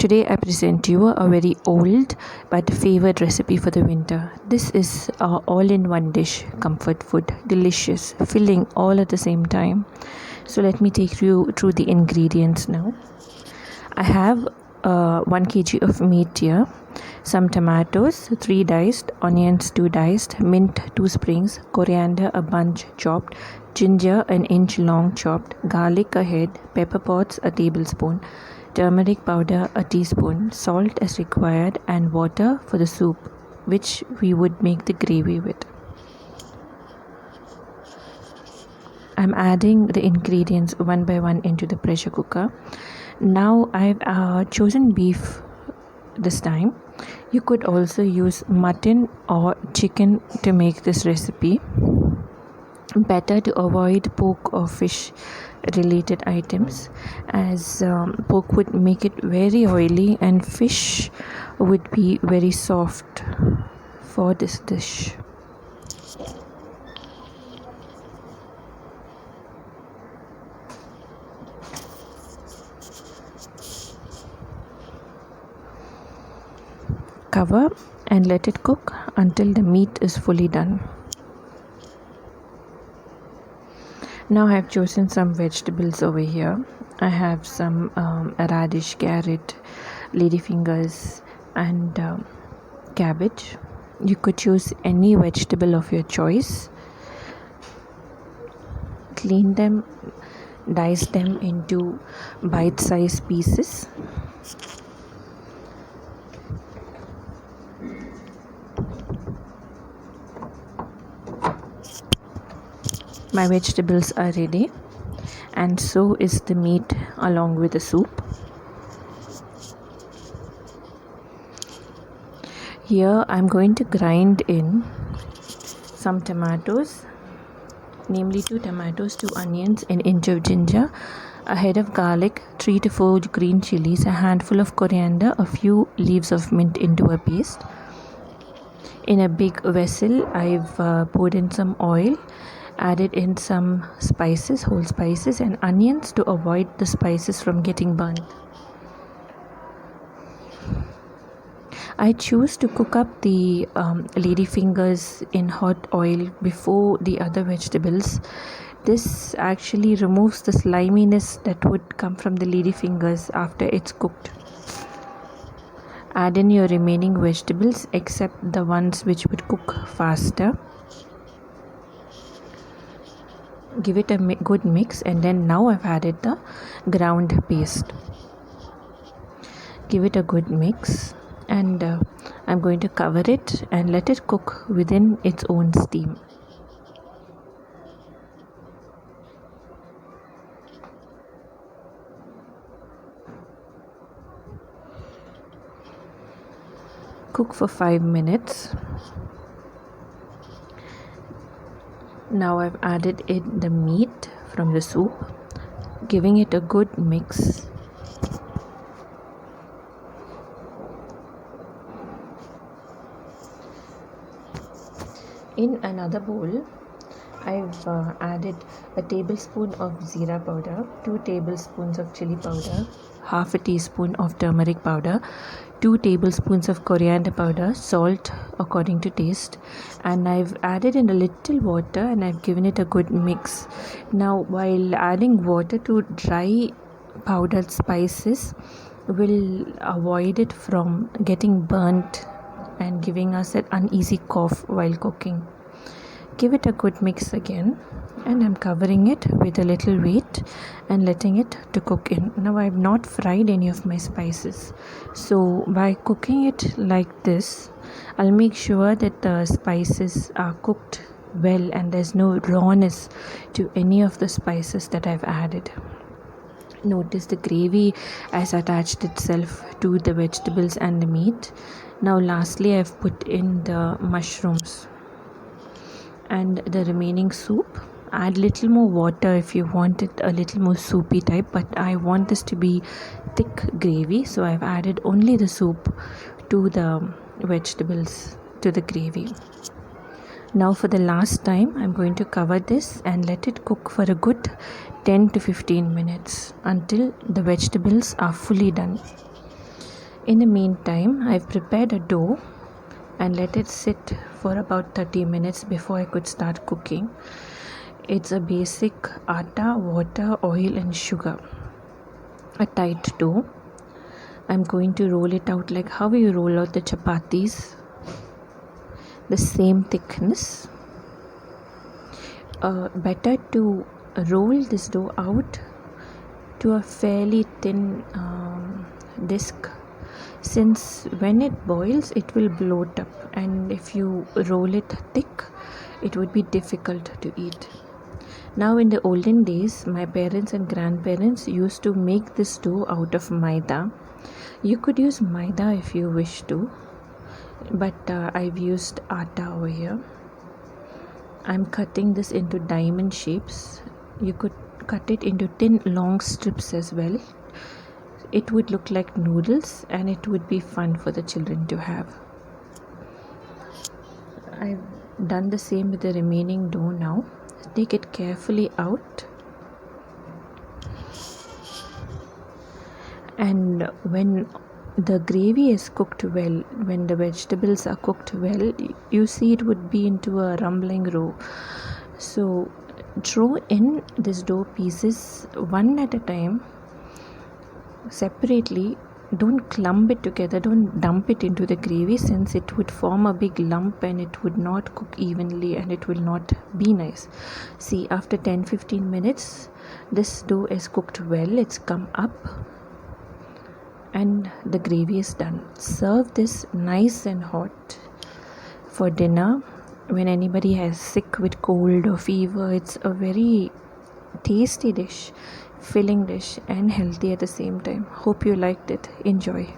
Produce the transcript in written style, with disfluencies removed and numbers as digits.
Today I present you a very old but favored recipe for the winter. This is our all-in-one dish, comfort food, delicious, filling all at the same time. So let me take you through the ingredients now. I have 1 kg of meat here, some tomatoes, 3 diced, onions 2 diced, mint 2 sprigs, coriander a bunch chopped, ginger an inch long chopped, garlic a head, pepper pods a tablespoon, turmeric powder a teaspoon, salt as required, and water for the soup, which we would make the gravy with. I'm adding the ingredients one by one into the pressure cooker. Now I've chosen beef this time. You could also use mutton or chicken to make this recipe. Better to avoid pork or fish related items, as pork would make it very oily and fish would be very soft for this dish. Cover and let it cook until the meat is fully done. Now I have chosen some vegetables over here. I have some radish, carrot, ladyfingers, and cabbage. You could choose any vegetable of your choice. Clean them, dice them into bite-sized pieces. My vegetables are ready, and so is the meat along with the soup. Here I'm going to grind in some tomatoes, namely 2 tomatoes, 2 onions, an inch of ginger, a head of garlic, 3 to 4 green chilies, a handful of coriander, a few leaves of mint into a paste. In a big vessel, I've poured in some oil, added in some spices, whole spices, and onions to avoid the spices from getting burnt. I choose to cook up the ladyfingers in hot oil before the other vegetables. This actually removes the sliminess that would come from the ladyfingers after it's cooked. Add in your remaining vegetables except the ones which would cook faster. Give it a good mix, and then now I've added the ground paste. Give it a good mix, and I'm going to cover it and let it cook within its own steam. Cook for 5 minutes. Now I've added in the meat from the soup, giving it a good mix. In another bowl, I've added a tablespoon of zira powder, 2 tablespoons of chili powder, half a teaspoon of turmeric powder, 2 tablespoons of coriander powder, salt according to taste, and I've added in a little water and I've given it a good mix. Now while adding water to dry powdered spices will avoid it from getting burnt and giving us an uneasy cough while cooking. Give it a good mix again, and I'm covering it with a little weight and letting it to cook in. Now I've not fried any of my spices, so by cooking it like this, I'll make sure that the spices are cooked well and there's no rawness to any of the spices that I've added. Notice the gravy has attached itself to the vegetables and the meat. Now lastly, I've put in the mushrooms and the remaining soup. Add little more water if you want it a little more soupy type, but I want this to be thick gravy, so I've added only the soup to the vegetables, to the gravy. Now for the last time, I'm going to cover this and let it cook for a good 10 to 15 minutes until the vegetables are fully done. In the meantime, I've prepared a dough and let it sit for about 30 minutes before I could start cooking. It's a basic atta, water, oil and sugar. A tight dough. I'm going to roll it out like how you roll out the chapatis. The same thickness. Better to roll this dough out to a fairly thin disc, since when it boils it will bloat up, and if you roll it thick it would be difficult to eat. Now in the olden days, my parents and grandparents used to make this dough out of Maida. You could use Maida if you wish to, but I've used atta over here. I'm cutting this into diamond shapes. You could cut it into thin long strips as well. It would look like noodles and it would be fun for the children to have. I've done the same with the remaining dough now. Take it carefully out, and when the gravy is cooked well, when the vegetables are cooked well, you see it would be into a rumbling row. So throw in this dough pieces one at a time separately. Don't clump it together, don't dump it into the gravy, since it would form a big lump and it would not cook evenly and it will not be nice. See, after 10-15 minutes this dough is cooked well, it's come up and the gravy is done. Serve this nice and hot for dinner. When anybody has sick with cold or fever, it's a very tasty dish, filling dish and healthy at the same time. Hope you liked it. Enjoy.